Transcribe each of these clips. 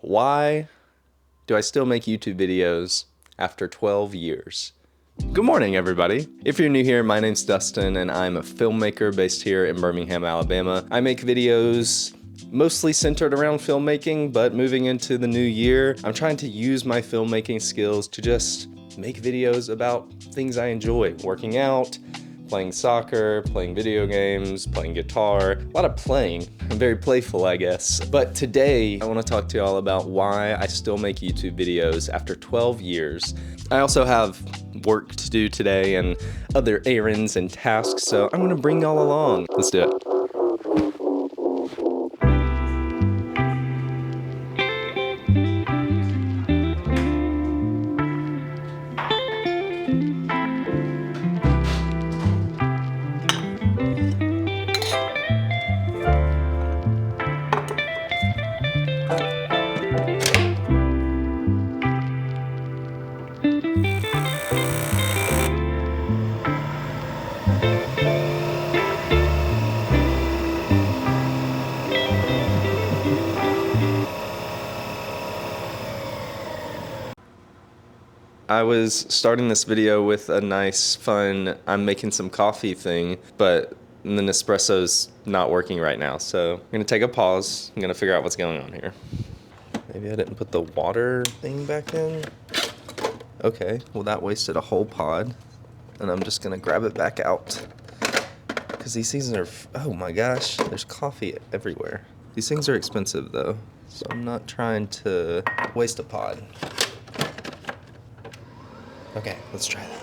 Why do I still make YouTube videos after 12 years? Good morning, everybody. If you're new here, my name's Dustin, and I'm a filmmaker based here in Birmingham, Alabama. I make videos mostly centered around filmmaking, but moving into the new year, I'm trying to use my filmmaking skills to just make videos about things I enjoy. Working out, playing soccer, playing video games, playing guitar, a lot of playing. I'm very playful, I guess. But today, I want to talk to y'all about why I still make YouTube videos after 12 years. I also have work to do today and other errands and tasks, so I'm gonna bring y'all along. Let's do it. I was starting this video with a nice, fun, I'm making some coffee thing, but the Nespresso's not working right now, so I'm gonna take a pause. I'm gonna figure out what's going on here. Maybe I didn't put the water thing back in. Okay, well that wasted a whole pod, and I'm just gonna grab it back out. Because these things are, oh my gosh, there's coffee everywhere. These things are expensive though, so I'm not trying to waste a pod. Okay, let's try that.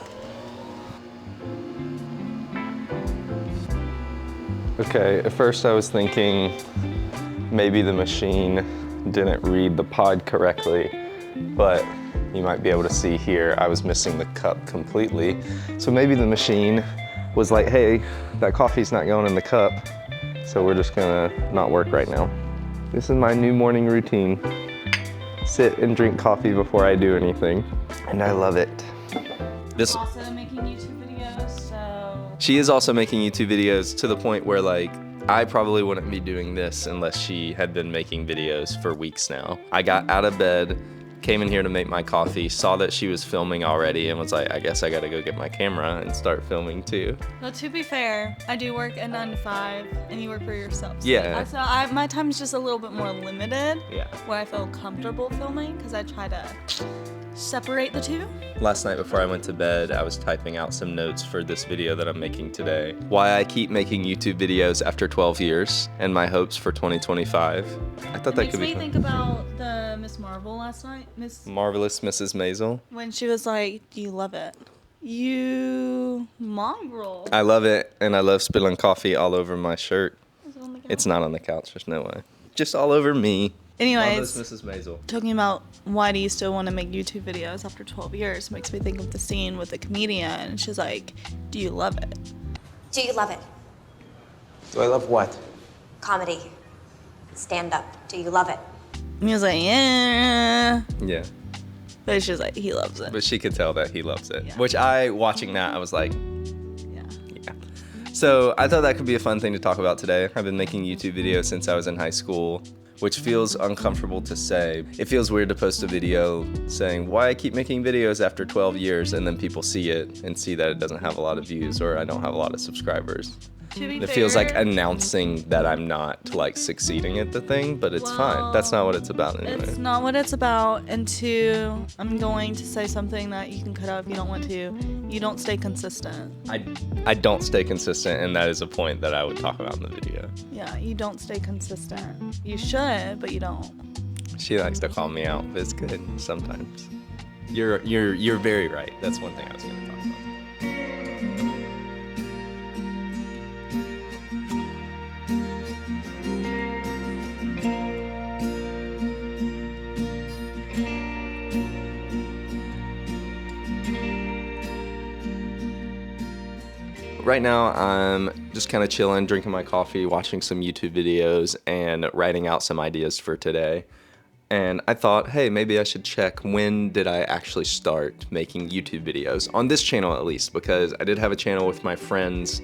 Okay, at first I was thinking maybe the machine didn't read the pod correctly, but you might be able to see here I was missing the cup completely. So maybe the machine was like, hey, that coffee's not going in the cup, so we're just gonna not work right now. This is my new morning routine. Sit and drink coffee before I do anything, and I love it. This also making YouTube videos, so... She is also making YouTube videos to the point where, like, I probably wouldn't be doing this unless she had been making videos for weeks now. I got out of bed, came in here to make my coffee, saw that she was filming already, and was like, I guess I gotta go get my camera and start filming too. Well, to be fair, I do work a 9 to 5, and you work for yourself. So Yeah. So my time's just a little bit more limited. Yeah. Where I feel comfortable filming, because I try to separate the two. Last night before I went to bed, I was typing out some notes for this video that I'm making today. Why I keep making YouTube videos after 12 years, and my hopes for 2025. I thought that could be fun. Makes me think about the Miss Marvel last night. Marvelous Mrs. Maisel. When she was like, do you love it? You mongrel. I love it, and I love spilling coffee all over my shirt. Is it on the couch? It's not on the couch, there's no way. Just all over me. Anyways, Mrs. Maisel. talking about why do you still want to make YouTube videos after 12 years makes me think of the scene with the comedian, and she's like, do you love it? Do you love it? Do I love what? Comedy. Stand up. Do you love it? And he was like, yeah. Yeah, But she's like, he loves it. but she could tell that he loves it. Yeah. Which watching that, I was like, Yeah. yeah. So I thought that could be a fun thing to talk about today. I've been making YouTube videos since I was in high school, which feels uncomfortable to say. It feels weird to post a video saying why I keep making videos after 12 years, and then people see it and see that it doesn't have a lot of views or I don't have a lot of subscribers. To be It feels like fair, announcing that I'm not like succeeding at the thing, but it's fine. That's not what it's about anyway. It's not what it's about. And two, I'm going to say something that you can cut out if you don't want to. You don't stay consistent. I don't stay consistent, and that is a point that I would talk about in the video. Yeah, you don't stay consistent. You should, but you don't. She likes to call me out, but it's good sometimes. You're very right. That's one thing I was going to talk about. Right now, I'm just kind of chilling, drinking my coffee, watching some YouTube videos, and writing out some ideas for today. And I thought, hey, maybe I should check when did I actually start making YouTube videos, on this channel at least, because I did have a channel with my friends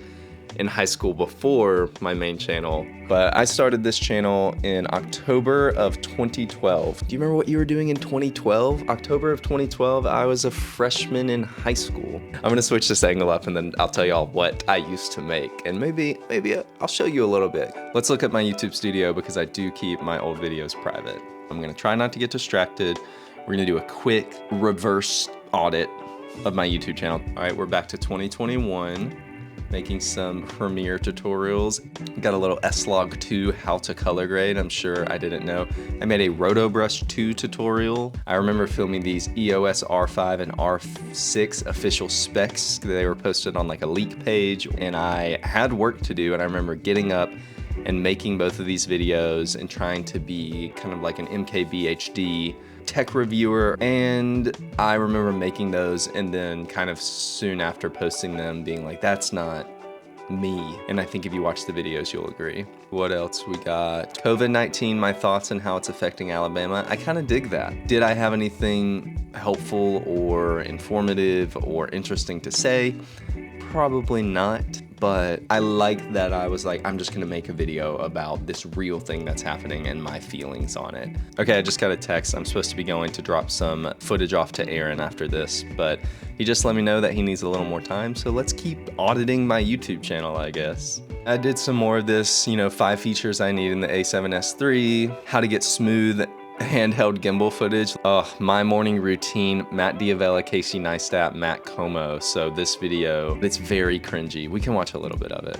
in high school before my main channel, but I started this channel in October of 2012. Do you remember what you were doing in 2012? October of 2012, I was a freshman in high school. I'm gonna switch this angle up and then I'll tell y'all what I used to make, and maybe I'll show you a little bit. Let's look at my YouTube studio because I do keep my old videos private. I'm gonna try not to get distracted. We're gonna do a quick reverse audit of my YouTube channel. All right, we're back to 2021, making some Premiere tutorials. Got a little S-Log 2 how to color grade. I'm sure I didn't know. I made a Rotobrush 2 tutorial. I remember filming these EOS R5 and R6 official specs. They were posted on like a leak page, and I had work to do, and I remember getting up and making both of these videos and trying to be kind of like an MKBHD tech reviewer. And I remember making those and then kind of soon after posting them being like, that's not me. And I think if you watch the videos, you'll agree. What else we got? COVID-19, my thoughts on how it's affecting Alabama. I kind of dig that. Did I have anything helpful or informative or interesting to say? Probably not, but I like that I was like, I'm just gonna make a video about this real thing that's happening and my feelings on it. Okay, I just got a text. I'm supposed to be going to drop some footage off to Aaron after this, but he just let me know that he needs a little more time, so let's keep auditing my YouTube channel, I guess. I did some more of this, 5 features I need in the A7S III, how to get smooth handheld gimbal footage. My morning routine, Matt Diavella, Casey Neistat, Matt Como. So this video, it's very cringy. We can watch a little bit of it.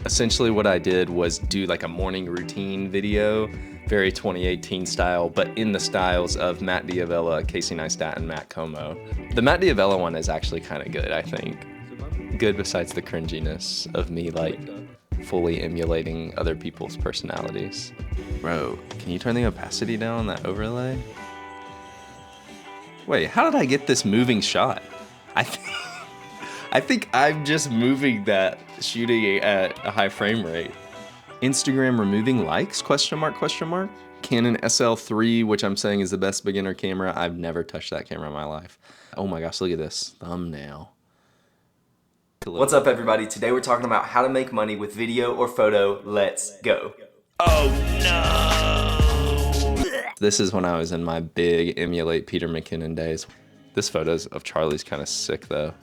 Essentially what I did was do like a morning routine video, very 2018 style, but in the styles of Matt Diavella, Casey Neistat, and Matt Como. The Matt Diavella one is actually kind of good, I think. Good besides the cringiness of me like fully emulating other people's personalities. Bro, can you turn the opacity down on that overlay? Wait, how did I get this moving shot? I think I'm just moving that, shooting at a high frame rate. Instagram removing likes, question mark, question mark? Canon SL3, which I'm saying is the best beginner camera. I've never touched that camera in my life. Oh my gosh, look at this thumbnail. What's up, everybody? Today we're talking about how to make money with video or photo. Let's go. Oh no! This is when I was in my big emulate Peter McKinnon days. This photo's of Charlie's kind of sick though.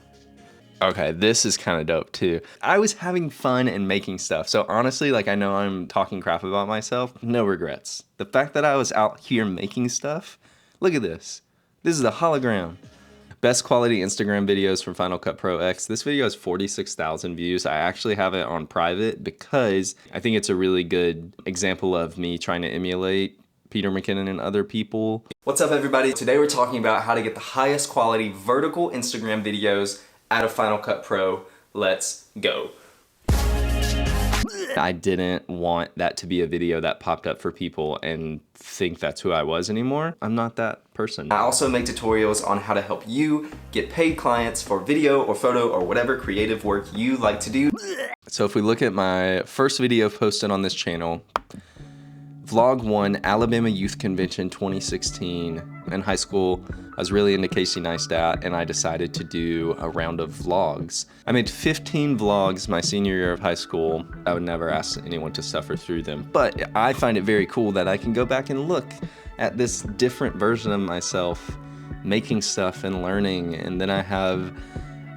Okay, this is kind of dope too. I was having fun and making stuff. So honestly, like, I know I'm talking crap about myself. No regrets. The fact that I was out here making stuff, look at this. This is a hologram. Best quality Instagram videos from Final Cut Pro X. This video has 46,000 views. I actually have it on private because I think it's a really good example of me trying to emulate Peter McKinnon and other people. What's up, everybody? Today we're talking about how to get the highest quality vertical Instagram videos out of Final Cut Pro. Let's go. I didn't want that to be a video that popped up for people and think that's who I was anymore. I'm not that person. I also make tutorials on how to help you get paid clients for video or photo or whatever creative work you like to do. So if we look at my first video posted on this channel, Vlog 1, Alabama Youth Convention 2016. In high school, I was really into Casey Neistat, and I decided to do a round of vlogs. I made 15 vlogs my senior year of high school. I would never ask anyone to suffer through them, but I find it very cool that I can go back and look at this different version of myself, making stuff and learning. And then I have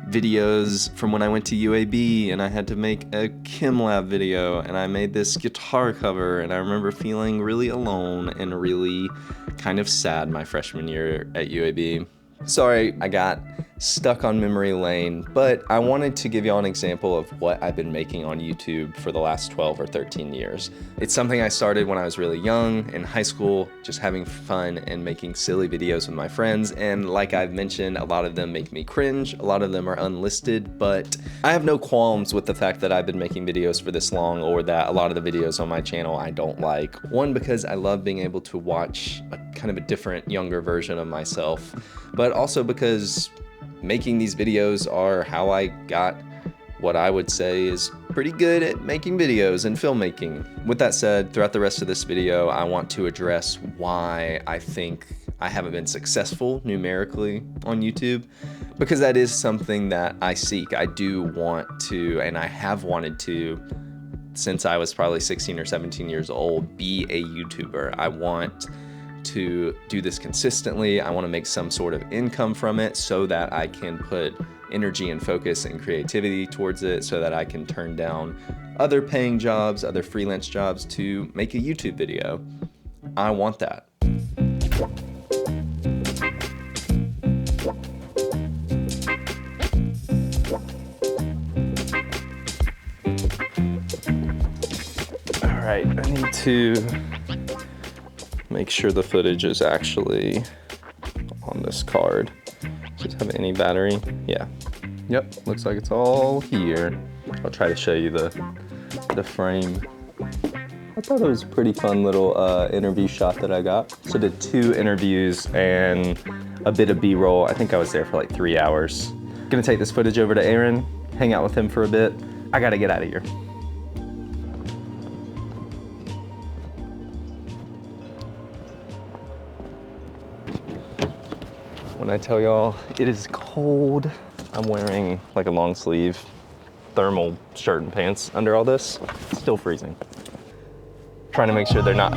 videos from when I went to UAB and I had to make a Chem Lab video, and I made this guitar cover, and I remember feeling really alone and really kind of sad my freshman year at UAB. Sorry, I got stuck on memory lane, but I wanted to give y'all an example of what I've been making on YouTube for the last 12 or 13 years. It's something I started when I was really young, in high school, just having fun and making silly videos with my friends, and like I've mentioned, a lot of them make me cringe, a lot of them are unlisted, but I have no qualms with the fact that I've been making videos for this long, or that a lot of the videos on my channel I don't like. One, because I love being able to watch a kind of a different, younger version of myself, but also because making these videos are how I got what I would say is pretty good at making videos and filmmaking. With that said, throughout the rest of this video, I want to address why I think I haven't been successful numerically on YouTube, because that is something that I seek. I do want to, and I have wanted to, since I was probably 16 or 17 years old, be a YouTuber. I want to do this consistently. I want to make some sort of income from it so that I can put energy and focus and creativity towards it, so that I can turn down other paying jobs, other freelance jobs to make a YouTube video. I want that. All right, I need to make sure the footage is actually on this card. Does it have any battery? Yeah. Yep, looks like it's all here. I'll try to show you the frame. I thought it was a pretty fun little interview shot that I got. So I did 2 interviews and a bit of B-roll. I think I was there for like 3 hours. Gonna take this footage over to Aaron, hang out with him for a bit. I gotta get out of here. When I tell y'all it is cold, I'm wearing like a long sleeve thermal shirt and pants under all this. It's still freezing. Trying to make sure they're not.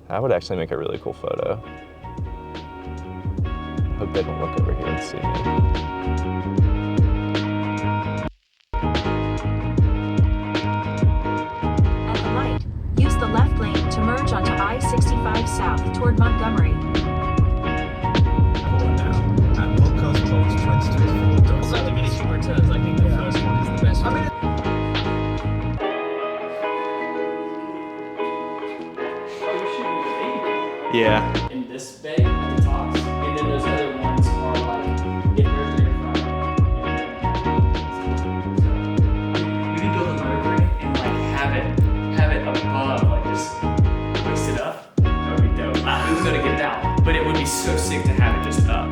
That would actually make a really cool photo. Hope they don't look over here and see me. At the light, use the left lane to merge onto I-65 south toward Montgomery. Yeah. In this bay at the tops, and then those other ones are like in earlier front. You can build a motor rig and like have it above, like just hoist it up. That would be dope. We would go to get it out, but it would be so sick to have it just up.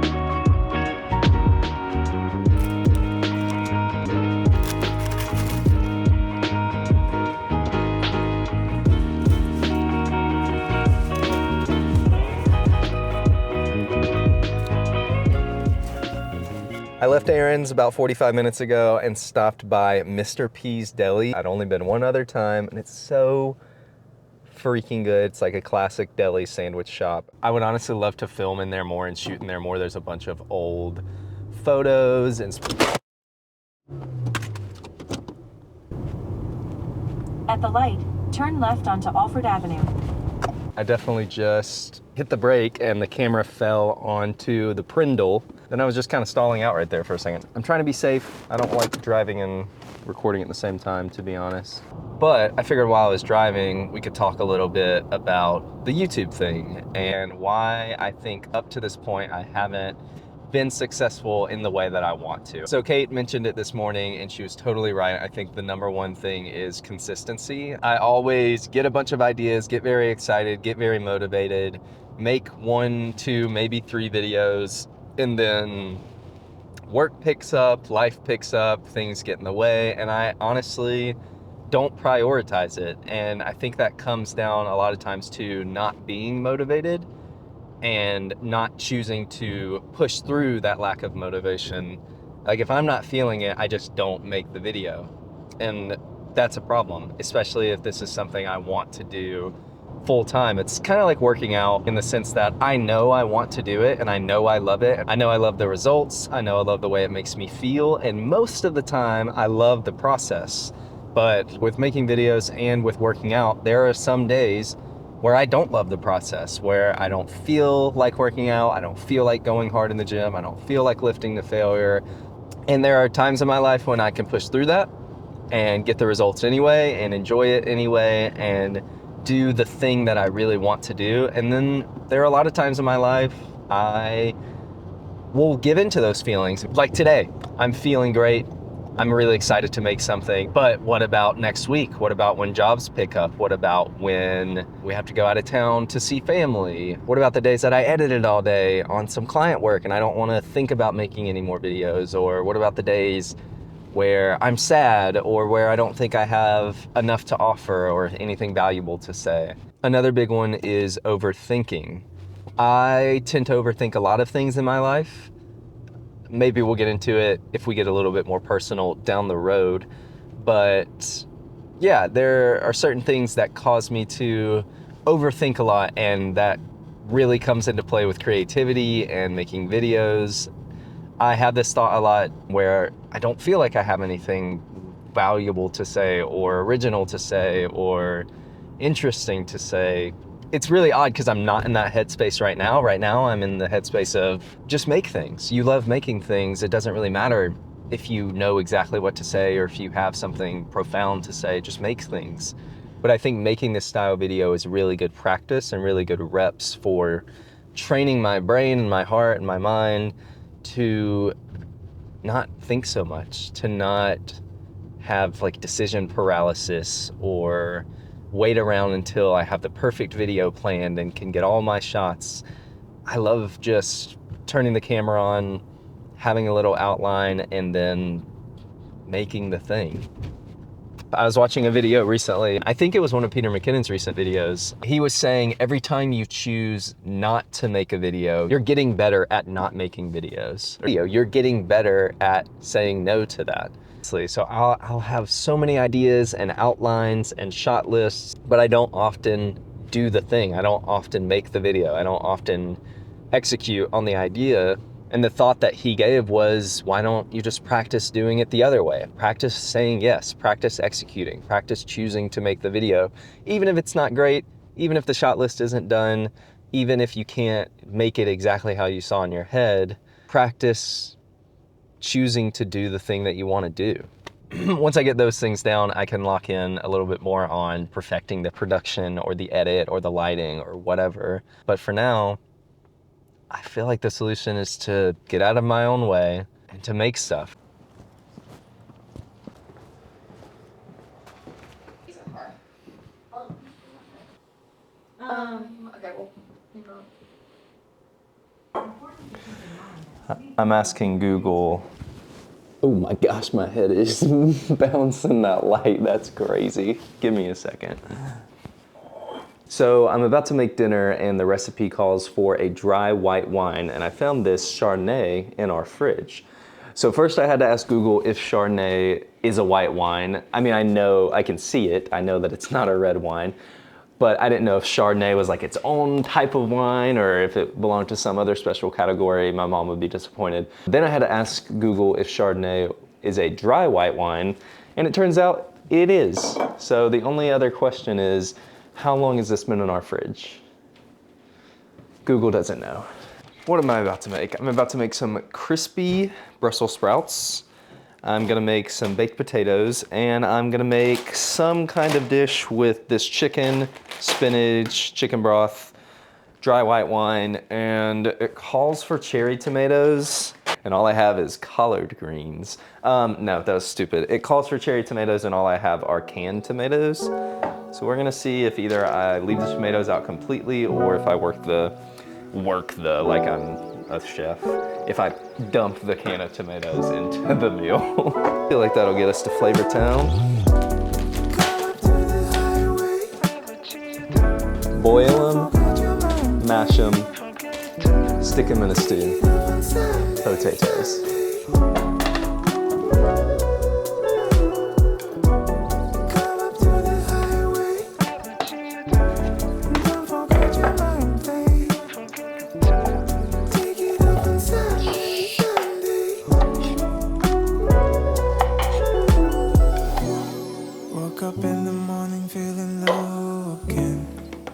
I left Errands about 45 minutes ago and stopped by Mr. P's Deli. I'd only been one other time, and it's so freaking good. It's like a classic deli sandwich shop. I would honestly love to film in there more and shoot in there more. There's a bunch of old photos and... At the light, turn left onto Alfred Avenue. I definitely just hit the brake and the camera fell onto the Prindle. Then I was just kind of stalling out right there for a second. I'm trying to be safe. I don't like driving and recording at the same time, to be honest. But I figured while I was driving, we could talk a little bit about the YouTube thing and why I think up to this point I haven't been successful in the way that I want to. So Kate mentioned it this morning and she was totally right. I think the #1 thing is consistency. I always get a bunch of ideas, get very excited, get very motivated, make 1, 2, maybe 3 videos, and then work picks up, life picks up, things get in the way, and I honestly don't prioritize it. And I think that comes down a lot of times to not being motivated and not choosing to push through that lack of motivation. Like if I'm not feeling it, I just don't make the video. And that's a problem, especially if this is something I want to do full time. It's kind of like working out in the sense that I know I want to do it and I know I love it. I know I love the results. I know I love the way it makes me feel. And most of the time I love the process. But with making videos and with working out, there are some days where I don't love the process, where I don't feel like working out, I don't feel like going hard in the gym, I don't feel like lifting to failure. And there are times in my life when I can push through that and get the results anyway and enjoy it anyway and do the thing that I really want to do. And then there are a lot of times in my life I will give into those feelings. Like today, I'm feeling great. I'm really excited to make something, but what about next week? What about when jobs pick up? What about when we have to go out of town to see family? What about the days that I edited all day on some client work and I don't want to think about making any more videos? Or what about the days where I'm sad or where I don't think I have enough to offer or anything valuable to say? Another big one is overthinking. I tend to overthink a lot of things in my life. Maybe we'll get into it if we get a little bit more personal down the road. But yeah, there are certain things that cause me to overthink a lot, and that really comes into play with creativity and making videos. I have this thought a lot where I don't feel like I have anything valuable to say or original to say or interesting to say. It's really odd because I'm not in that headspace right now. Right now, I'm in the headspace of just make things. You love making things. It doesn't really matter if you know exactly what to say or if you have something profound to say, just make things. But I think making this style video is really good practice and really good reps for training my brain and my heart and my mind to not think so much, to not have like decision paralysis or wait around until I have the perfect video planned and can get all my shots. I love just turning the camera on, having a little outline, and then making the thing. I was watching a video recently. I think it was one of Peter McKinnon's recent videos. He was saying every time you choose not to make a video, you're getting better at not making videos. You're getting better at saying no to that. So I'll have so many ideas and outlines and shot lists, but I don't often do the thing. I don't often make the video. I don't often execute on the idea. And the thought that he gave was, why don't you just practice doing it the other way? Practice saying yes, practice executing, practice choosing to make the video. Even if it's not great, even if the shot list isn't done, even if you can't make it exactly how you saw in your head, practice choosing to do the thing that you want to do. Once I get those things down, I can lock in a little bit more on perfecting the production or the edit or the lighting or whatever. But for now, I feel like the solution is to get out of my own way and to make stuff. I'm asking Google. Oh my gosh, my head is bouncing that light. That's crazy. Give me a second. So I'm about to make dinner and the recipe calls for a dry white wine, and I found this Chardonnay in our fridge. So first I had to ask Google if Chardonnay is a white wine. I mean, I can see it. I know that it's not a red wine, but I didn't know if Chardonnay was like its own type of wine or if it belonged to some other special category. My mom would be disappointed. Then I had to ask Google if Chardonnay is a dry white wine, and it turns out it is. So the only other question is, how long has this been in our fridge? Google doesn't know. What am I about to make? I'm about to make some crispy Brussels sprouts. I'm gonna make some baked potatoes, and I'm gonna make some kind of dish with this chicken, spinach, chicken broth, dry white wine, and it calls for cherry tomatoes, and all I have is collard greens. No, that was stupid. It calls for cherry tomatoes, and all I have are canned tomatoes. So we're gonna see if either I leave the tomatoes out completely or if I work the like I'm a chef, if I dump the can of tomatoes into the meal. I feel like that'll get us to Flavor Town. Boil them, mash them, stick them in a stew. Potatoes. Up in the morning feeling low again.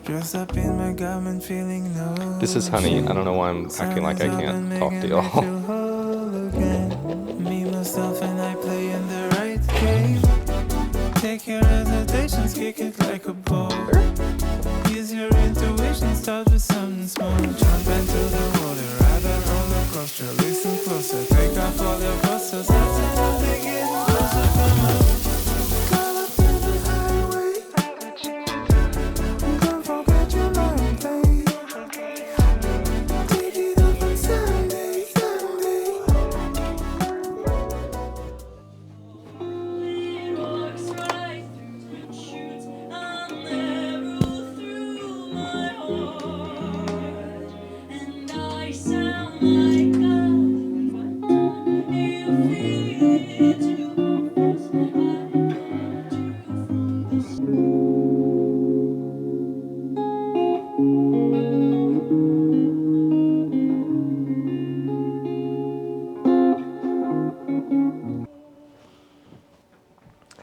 Dressed up in my garment feeling low. This is Honey. I don't know why I'm acting like I can't talk to y'all. Me, myself, and I play in the right game. Take your hesitations, kick it like a ball. Use your intuition, start with something small. Jump into the water, ride a roller coaster. Listen closer, take off all your busters. That's enough to get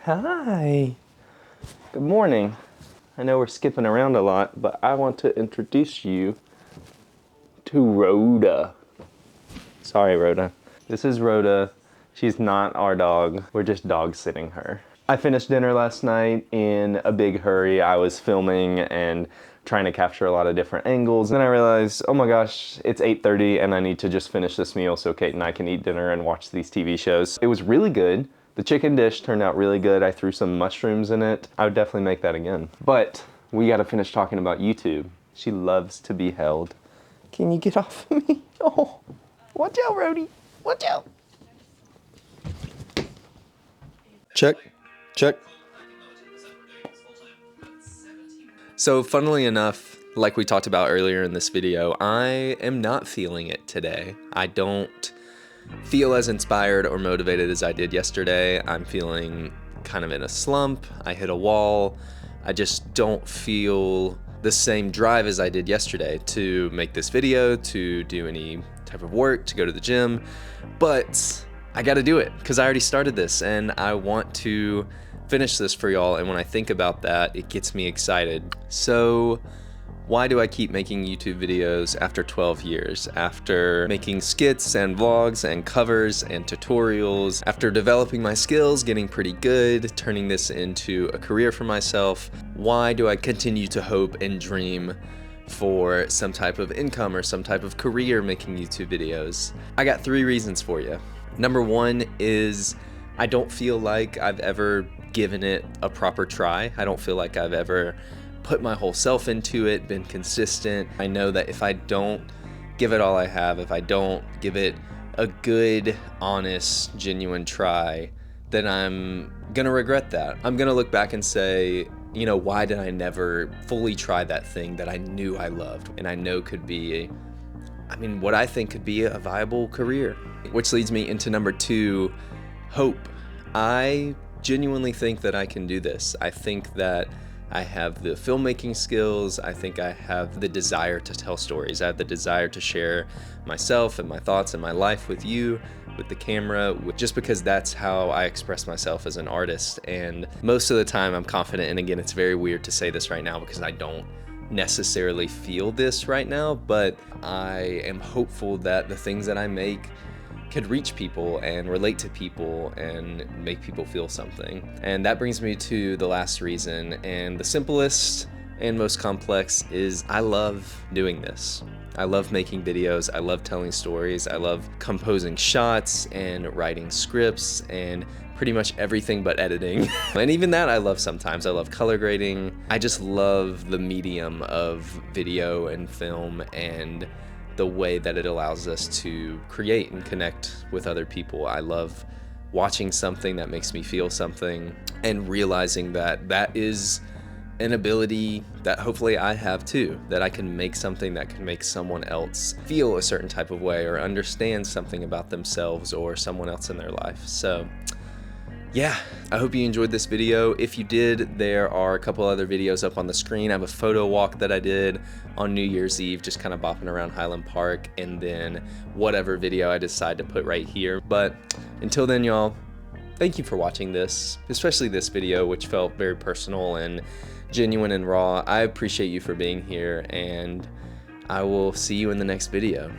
Hi. Good morning. I know we're skipping around a lot, but I want to introduce you to Rhoda. Sorry, Rhoda. This is Rhoda. She's not our dog. We're just dog sitting her. I finished dinner last night in a big hurry. I was filming and trying to capture a lot of different angles. Then I realized, oh my gosh, it's 8:30 and I need to just finish this meal so Kate and I can eat dinner and watch these TV shows. It was really good. The chicken dish turned out really good. I threw some mushrooms in it. I would definitely make that again. But we gotta finish talking about YouTube. She loves to be held. Can you get off of me? Oh, watch out, Rhodey. Watch out. Check, check. So funnily enough, like we talked about earlier in this video, I am not feeling it today. I don't feel as inspired or motivated as I did yesterday. I'm feeling kind of in a slump. I hit a wall. I just don't feel the same drive as I did yesterday to make this video, to do any type of work, to go to the gym. But I gotta do it because I already started this and I want to finish this for y'all. And when I think about that, it gets me excited. So why do I keep making YouTube videos after 12 years? After making skits and vlogs and covers and tutorials, after developing my skills, getting pretty good, turning this into a career for myself, why do I continue to hope and dream for some type of income or some type of career making YouTube videos? I got 3 reasons for you. Number 1 is I don't feel like I've ever given it a proper try. I don't feel like I've ever put my whole self into it, been consistent. I know that if I don't give it all I have, if I don't give it a good, honest, genuine try, then I'm gonna regret that. I'm gonna look back and say, you know, why did I never fully try that thing that I knew I loved and I know could be, what I think could be a viable career? Which leads me into number 2, hope. I genuinely think that I can do this. I think that I have the filmmaking skills. I think I have the desire to tell stories. I have the desire to share myself and my thoughts and my life with you, with the camera, just because that's how I express myself as an artist. And most of the time I'm confident, and again, it's very weird to say this right now because I don't necessarily feel this right now, but I am hopeful that the things that I make could reach people and relate to people and make people feel something. And that brings me to the last reason, and the simplest and most complex is I love doing this. I love making videos, I love telling stories, I love composing shots and writing scripts and pretty much everything but editing. And even that I love sometimes. I love color grading. I just love the medium of video and film and the way that it allows us to create and connect with other people. I love watching something that makes me feel something and realizing that that is an ability that hopefully I have too, that I can make something that can make someone else feel a certain type of way or understand something about themselves or someone else in their life. So yeah, I hope you enjoyed this video. If you did, there are a couple other videos up on the screen. I have a photo walk that I did on New Year's Eve, just kind of bopping around Highland Park, and then whatever video I decide to put right here. But until then, y'all, thank you for watching this, especially this video, which felt very personal and genuine and raw. I appreciate you for being here, and I will see you in the next video.